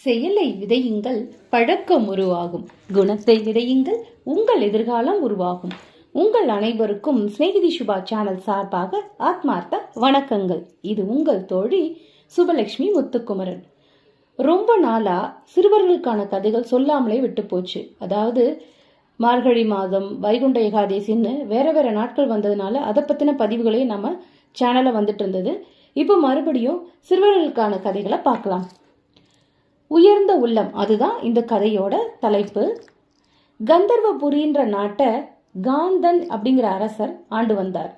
செயலை விதையுங்கள், பழக்கம் உருவாகும். குணத்தை விதையுங்கள், உங்கள் எதிர்காலம் உருவாகும். உங்கள் அனைவருக்கும் ஸ்நேகிதி சுபா சேனல் சார்பாக ஆத்மார்த்த வணக்கங்கள். இது உங்கள் தோழி சுபலட்சுமி முத்துக்குமரன். ரொம்ப நாளா சிறுவர்களுக்கான கதைகள் சொல்லாமலே விட்டு போச்சு. அதாவது மார்கழி மாதம், வைகுண்ட ஏகாதேசின்னு வேற வேற நாட்கள் வந்ததுனால அதை பத்தின பதிவுகளே நம்ம சேனல்ல வந்துட்டு இருந்தது. இப்போ மறுபடியும் சிறுவர்களுக்கான கதைகளை பார்க்கலாம். உயர்ந்த உள்ளம், அதுதான் இந்த கதையோட தலைப்பு. கந்தர்வபுரின்ற நாட்டை காந்தன் அப்படிங்கிற அரசர் ஆண்டு வந்தார்.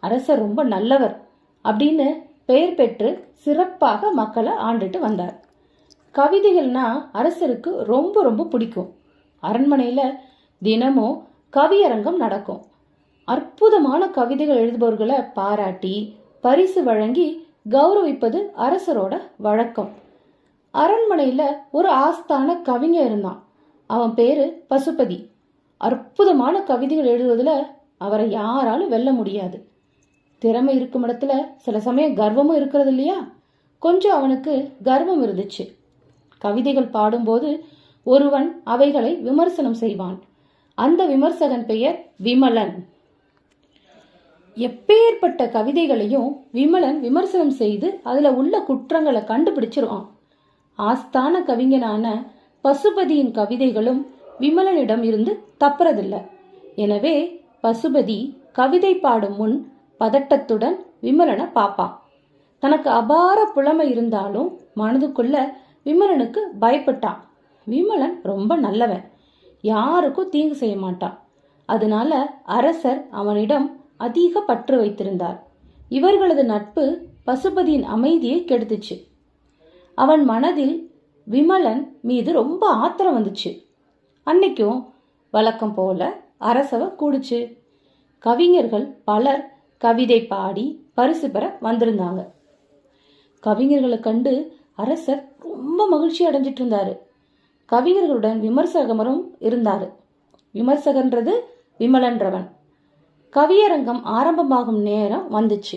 அரசர் ரொம்ப நல்லவர் அப்படின்னு பெயர் பெற்று சிறப்பாக மக்களை ஆண்டுட்டு வந்தார். கவிதைகள்னா அரசருக்கு ரொம்ப ரொம்ப பிடிக்கும். அரண்மனையில தினமும் கவியரங்கம் நடக்கும். அற்புதமான கவிதைகள் எழுதுபவர்களை பாராட்டி பரிசு வழங்கி கௌரவிப்பது அரசரோட வழக்கம். அரண்மனையில ஒரு ஆஸ்தான கவிஞர் இருந்தான். அவன் பேரு பசுபதி. அற்புதமான கவிதைகள் எழுதுவதுல அவரை யாராலும் வெல்ல முடியாது. திறமை இருக்கும் இடத்துல சில சமயம் கர்வமும் இருக்கிறது இல்லையா? கொஞ்சம் அவனுக்கு கர்வம் இருந்துச்சு. கவிதைகள் பாடும்போது ஒருவன் அவைகளை விமர்சனம் செய்வான். அந்த விமர்சகன் பெயர் விமலன். எப்பேற்பட்ட கவிதைகளையும் விமலன் விமர்சனம் செய்து அதுல உள்ள குற்றங்களை கண்டுபிடிச்சிருவான். ஆஸ்தான கவிஞனான பசுபதியின் கவிதைகளும் விமலனிடம் இருந்து தப்புறதில்லை. எனவே பசுபதி கவிதை பாடும் முன் பதட்டத்துடன் விமலனை பார்ப்பான். தனக்கு அபார புலமை இருந்தாலும் மனதுக்குள்ள விமலனுக்கு பயப்பட்டான். விமலன் ரொம்ப நல்லவன், யாருக்கும் தீங்கு செய்ய மாட்டான். அதனால அரசர் அவனிடம் அதிக பற்று வைத்திருந்தார். இவர்களது நட்பு பசுபதியின் அமைதியை கெடுத்துச்சு. அவன் மனதில் விமலன் மீது ரொம்ப ஆத்திரம் வந்துச்சு. அன்னைக்கும் வழக்கம் போல அரசவை கூடுச்சு. கவிஞர்கள் பலர் கவிதை பாடி பரிசு பெற வந்திருந்தாங்க. கவிஞர்களை கண்டு அரசர் ரொம்ப மகிழ்ச்சி அடைஞ்சிட்டு இருந்தாரு. கவிஞர்களுடன் விமர்சகரும் இருந்தாரு. விமர்சகன்றது விமலன்றவன். கவியரங்கம் ஆரம்பமாகும் நேரம் வந்துச்சு.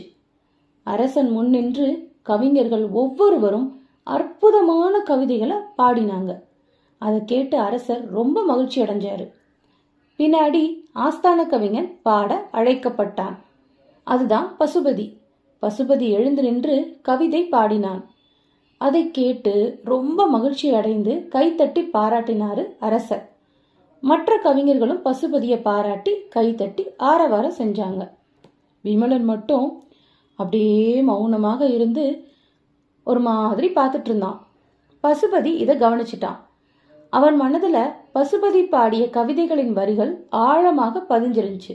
அரசன் முன் நின்று கவிஞர்கள் ஒவ்வொருவரும் அற்புதமான கவிதைகளை பாடினாங்க. அதை கேட்டு அரசர் ரொம்ப மகிழ்ச்சி அடைஞ்சாரு. பின்னாடி ஆஸ்தான கவிஞன் பாட அழைக்கப்பட்டான். அதுதான் பசுபதி. பசுபதி எழுந்து நின்று கவிதை பாடினான். அதை கேட்டு ரொம்ப மகிழ்ச்சி அடைந்து கைத்தட்டி பாராட்டினாரு அரசர். மற்ற கவிஞர்களும் பசுபதியை பாராட்டி கைத்தட்டி ஆரவாரம் செஞ்சாங்க. விமலன் மட்டும் அப்படியே மௌனமாக இருந்து ஒரு மாதிரி பார்த்துட்டு இருந்தான். பசுபதி இதை கவனிச்சிட்டான். அவன் மனதுல பசுபதி பாடிய கவிதைகளின் வரிகள் ஆழமாக பதிஞ்சிருந்துச்சு.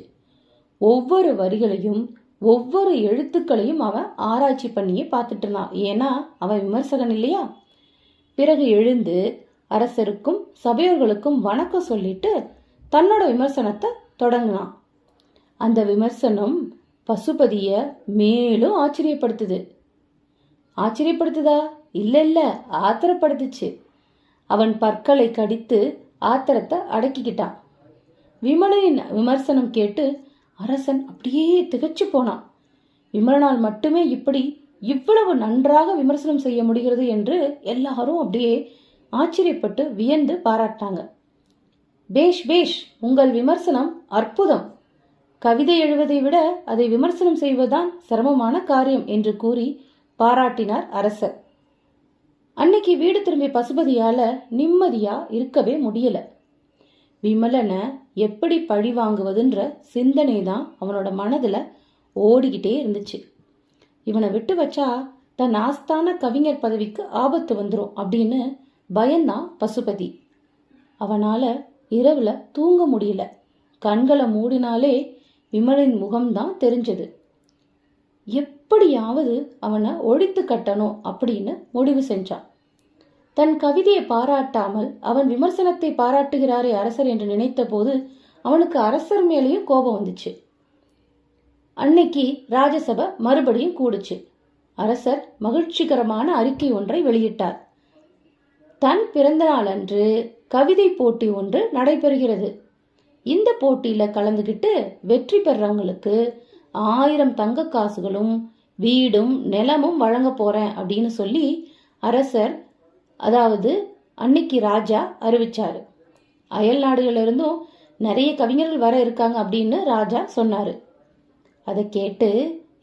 ஒவ்வொரு வரிகளையும் ஒவ்வொரு எழுத்துக்களையும் அவன் ஆராய்ச்சி பண்ணியே பார்த்துட்டு இருந்தான். ஏன்னா அவன் விமர்சகன் இல்லையா? பிறகு எழுந்து அரசருக்கும் சபையோர்களுக்கும் வணக்கம் சொல்லிட்டு தன்னோட விமர்சனத்தை தொடங்கினான். அந்த விமர்சனம் பசுபதிய மேலும் ஆச்சரியப்படுத்துது. ஆச்சரியப்படுத்துதா? இல்ல, ஆத்திரப்படுத்துச்சு. அவன் பற்களை கடித்து ஆத்திரத்தை அடக்கிக்கிட்டான். விமலனின் விமர்சனம் கேட்டு அரசன் அப்படியே திகைச்சு போனான். விமலனால் மட்டுமே இப்படி இவ்வளவு நன்றாக விமர்சனம் செய்ய முடிகிறது என்று எல்லாரும் அப்படியே ஆச்சரியப்பட்டு வியந்து பாராட்டாங்க. பேஷ் பேஷ், உங்கள் விமர்சனம் அற்புதம். கவிதை எழுவதை விட அதை விமர்சனம் செய்வதுதான் சிரமமான காரியம் என்று கூறி பாராட்டினார் அரசர். அன்னைக்கு வீடு திரும்பிய பசுபதியால நிம்மதியா இருக்கவே முடியல. விமலனை எப்படி பழி வாங்குவதுன்ற சிந்தனை தான் அவனோட மனதுல ஓடிக்கிட்டே இருந்துச்சு. இவனை விட்டு வச்சா தன் ஆஸ்தான கவிஞர் பதவிக்கு ஆபத்து வந்துடும் அப்படின்னு பயந்தான் பசுபதி. அவனால இரவுல தூங்க முடியல. கண்களை மூடினாலே விமலின் முகம்தான் தெரிஞ்சது. எப்படியாவது அவனை ஒழித்து கட்டணும் அப்படின்னு முடிவு செஞ்சான். தன் கவிதையை பாராட்டாமல் அவன் விமர்சனத்தை பாராட்டுகிறாரே அரசர் என்று நினைத்த போது அவனுக்கு அரசர் மேலேயும் கோபம் வந்துச்சு. அன்னைக்கு ராஜசபை மறுபடியும் கூடுச்சு. அரசர் மகிழ்ச்சிகரமான அறிக்கை ஒன்றை வெளியிட்டார். தன் பிறந்த நாள் அன்று கவிதை போட்டி ஒன்று நடைபெறுகிறது. இந்த போட்டியில கலந்துகிட்டு வெற்றி பெறவங்களுக்கு 1000 தங்க காசுகளும் வீடும் நிலமும் வழங்க போறேன் அப்படின்னு சொல்லி அரசர் அதாவது அன்னைக்கு ராஜா அறிவிச்சாரு. அயல் நாடுகள்ல இருந்தும் நிறைய கவிஞர்கள் வர இருக்காங்க அப்படின்னு ராஜா சொன்னாரு. அதை கேட்டு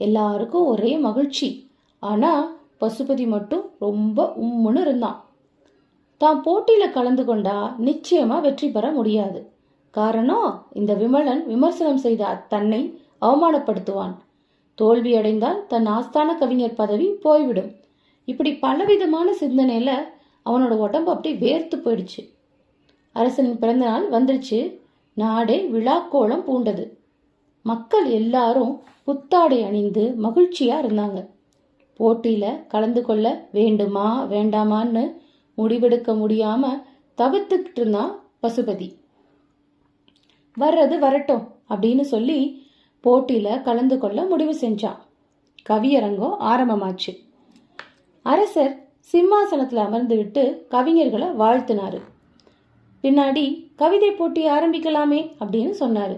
எல்லாருக்கும் ஒரே மகிழ்ச்சி. ஆனா பசுபதி மட்டும் ரொம்ப உம்முன்னு இருந்தான். தான் போட்டியில கலந்து கொண்டா நிச்சயமா வெற்றி பெற முடியாது. காரணம், இந்த விமலன் விமர்சனம் செய்த தன்னை அவமானப்படுத்துவான். தோல்வி அடைந்தால் தன் ஆஸ்தான கவிஞர் பதவி போய்விடும். இப்படி பலவிதமான சிந்தனையில அவனோட உடம்பு அப்படி வேர்த்து போயிடுச்சு. அரசனின் பிறந்த நாள் வந்துருச்சு. நாடே விழாக்கோலம் பூண்டது. மக்கள் எல்லாரும் புத்தாடை அணிந்து மகிழ்ச்சியா இருந்தாங்க. போட்டியில கலந்து கொள்ள வேண்டுமா வேண்டாமான்னு முடிவெடுக்க முடியாம தவிர்த்துக்கிட்டு இருந்தான் பசுபதி. வர்றது வரட்டும் அப்படின்னு சொல்லி போட்டியில கலந்து கொள்ள முடிவு செஞ்சான். கவியரங்கம் ஆரம்பமாச்சு. அரசர் சிம்மாசனத்துல அமர்ந்து விட்டு கவிஞர்களை வாழ்த்தினாரு. பின்னாடி கவிதை போட்டி ஆரம்பிக்கலாமே அப்படின்னு சொன்னாரு.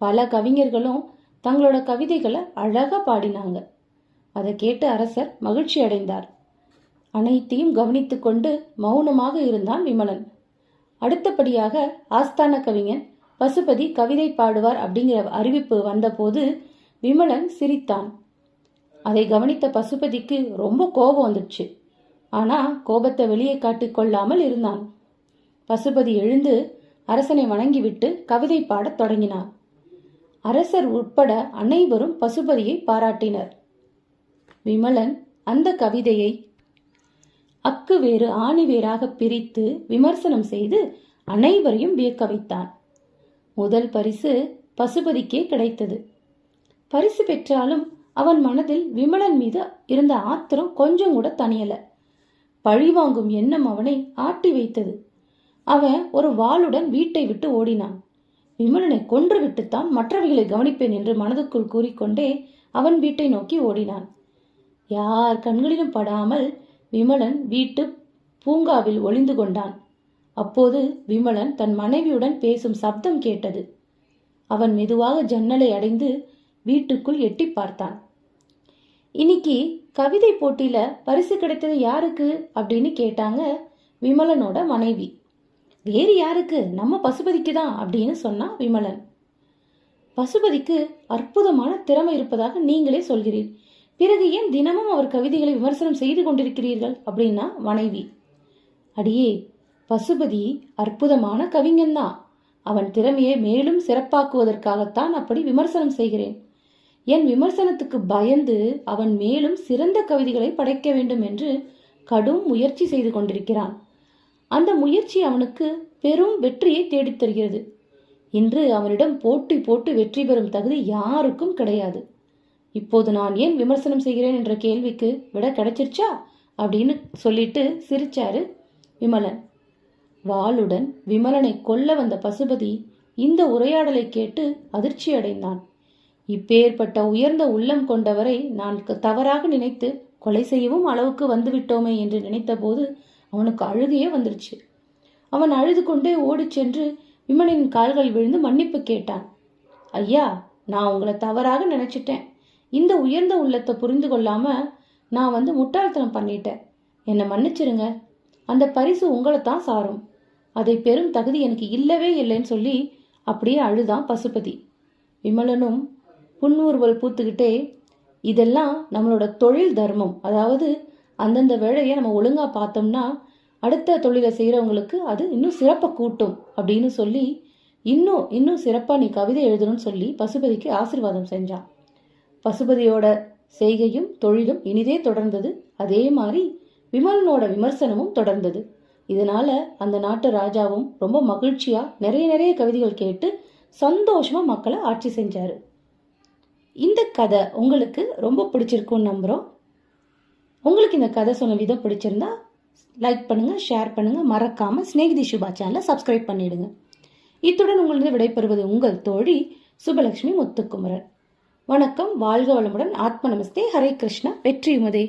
பல கவிஞர்களும் தங்களோட கவிதைகளை அழகா பாடினாங்க. அதை கேட்டு அரசர் மகிழ்ச்சி அடைந்தார். அனைத்தையும் கவனித்துக் கொண்டு மௌனமாக இருந்தான் விமலன். அடுத்தபடியாக ஆஸ்தான கவிஞன் பசுபதி கவிதை பாடுவார் அப்படிங்கிற அறிவிப்பு வந்தபோது விமலன் சிரித்தான். அதை கவனித்த பசுபதிக்கு ரொம்ப கோபம் வந்துடுச்சு. ஆனா கோபத்தை வெளியே காட்டிக் கொள்ளாமல் இருந்தான். பசுபதி எழுந்து அரசனை வணங்கிவிட்டு கவிதை பாடத் தொடங்கினார். அரசர் உட்பட அனைவரும் பசுபதியை பாராட்டினர். விமலன் அந்த கவிதையை அக்கு வேறு ஆணி வேறாக பிரித்து விமர்சனம் செய்து அனைவரையும் வியக்க வைத்தான். முதல் பரிசு பசுபதிக்கே கிடைத்தது. பரிசு பெற்றாலும் அவன் மனதில் விமலன் மீது இருந்த ஆத்திரம் கொஞ்சம் கூட தணியல. பழிவாங்கும் எண்ணம் அவனை ஆட்டி வைத்தது. அவன் ஒரு வாளுடன் வீட்டை விட்டு ஓடினான். விமலனை கொன்று விட்டுத்தான் மற்றவைகளை கவனிப்பேன் என்று மனதுக்குள் கூறிக்கொண்டே அவன் வீட்டை நோக்கி ஓடினான். யார் கண்களிலும் படாமல் விமலன் வீட்டு பூங்காவில் ஒளிந்து கொண்டான். அப்போது விமலன் தன் மனைவியுடன் பேசும் சப்தம் கேட்டது. அவன் மெதுவாக ஜன்னலை அடைந்து வீட்டுக்குள் எட்டி பார்த்தான். இன்னைக்கு கவிதை போட்டியில பரிசு கிடைத்தது யாருக்கு அப்படின்னு கேட்டாங்க விமலனோட மனைவி. வேறு யாருக்கு, நம்ம பசுபதிக்கு தான் அப்படின்னு சொன்னான் விமலன். பசுபதிக்கு அற்புதமான திறமை இருப்பதாக நீங்களே சொல்கிறீர், பிறகு ஏன் தினமும் அவர் கவிதைகளை விமர்சனம் செய்து கொண்டிருக்கிறீர்கள் அப்படின்னா மனைவி. அடியே, பசுபதி அற்புதமான கவிஞன்தான். அவன் திறமையை மேலும் சிறப்பாக்குவதற்காகத்தான் அப்படி விமர்சனம் செய்கிறேன். என் விமர்சனத்துக்கு பயந்து அவன் மேலும் சிறந்த கவிதைகளை படைக்க வேண்டும் என்று கடும் முயற்சி செய்து கொண்டிருக்கிறான். அந்த முயற்சி அவனுக்கு பெரும் வெற்றியை தேடித் தருகிறது. இன்று அவனிடம் போட்டி போட்டு வெற்றி பெறும் தகுதி யாருக்கும் கிடையாது. இப்போது நான் ஏன் விமர்சனம் செய்கிறேன் என்ற கேள்விக்கு விட கிடைச்சிருச்சா அப்படின்னு சொல்லிட்டு சிரிச்சாரு விமலன். வாளுடன் விமலனை கொல்ல வந்த பசுபதி இந்த உரையாடலை கேட்டு அதிர்ச்சி அடைந்தான். இப்பேற்பட்ட உயர்ந்த உள்ளம் கொண்டவரை நான் தவறாக நினைத்து கொலை செய்யவும் அளவுக்கு வந்துவிட்டோமே என்று நினைத்த போது அவனுக்கு அழுகையே வந்துருச்சு. அவன் அழுது கொண்டே ஓடிச் சென்று விமலனின் கால்கள் விழுந்து மன்னிப்பு கேட்டான். ஐயா, நான் உங்களை தவறாக நினைச்சிட்டேன். இந்த உயர்ந்த உள்ளத்தை புரிந்து கொள்ளாம நான் முட்டாள்தனம் பண்ணிட்டேன். என்னை மன்னிச்சிருங்க. அந்த பரிசு உங்களைத்தான் சாரும். அதை பெரும் தகுதி எனக்கு இல்லவே இல்லைன்னு சொல்லி அப்படியே அழுதான் பசுபதி. விமலனும் புன்முறுவல் பூத்துக்கிட்டே, இதெல்லாம் நம்மளோட தொழில் தர்மம். அதாவது அந்தந்த வேலையை நம்ம ஒழுங்கா பார்த்தோம்னா அடுத்த தொழிலை செய்யறவங்களுக்கு அது இன்னும் சிறப்பை கூட்டும் அப்படின்னு சொல்லி இன்னும் சிறப்பா நீ கவிதை எழுதணும்னு சொல்லி பசுபதிக்கு ஆசீர்வாதம் செஞ்சான். பசுபதியோட செய்கையும் தொழிலும் இனிதே தொடர்ந்தது. அதே மாதிரி விமலனோட விமர்சனமும் தொடர்ந்தது. இதனால அந்த நாட்டு ராஜாவும் ரொம்ப மகிழ்ச்சியா நிறைய கவிதைகள் கேட்டு சந்தோஷமா மக்களை ஆட்சி செஞ்சாரு. இந்த கதை உங்களுக்கு ரொம்ப பிடிச்சிருக்கும்னு நம்புறோம். உங்களுக்கு இந்த கதை சொன்ன விதம் பிடிச்சிருந்தா லைக் பண்ணுங்க, ஷேர் பண்ணுங்க, மறக்காம ஸ்நேகிதி சுபா சேனலை சப்ஸ்கிரைப் பண்ணிடுங்க. இத்துடன் உங்களிடம் விடைபெறுவது உங்கள் தோழி சுபலட்சுமி முத்துக்குமரன். வணக்கம், வாழ்க வளமுடன், ஆத்ம நமஸ்தே, ஹரே கிருஷ்ணா, வெற்றி உமதே.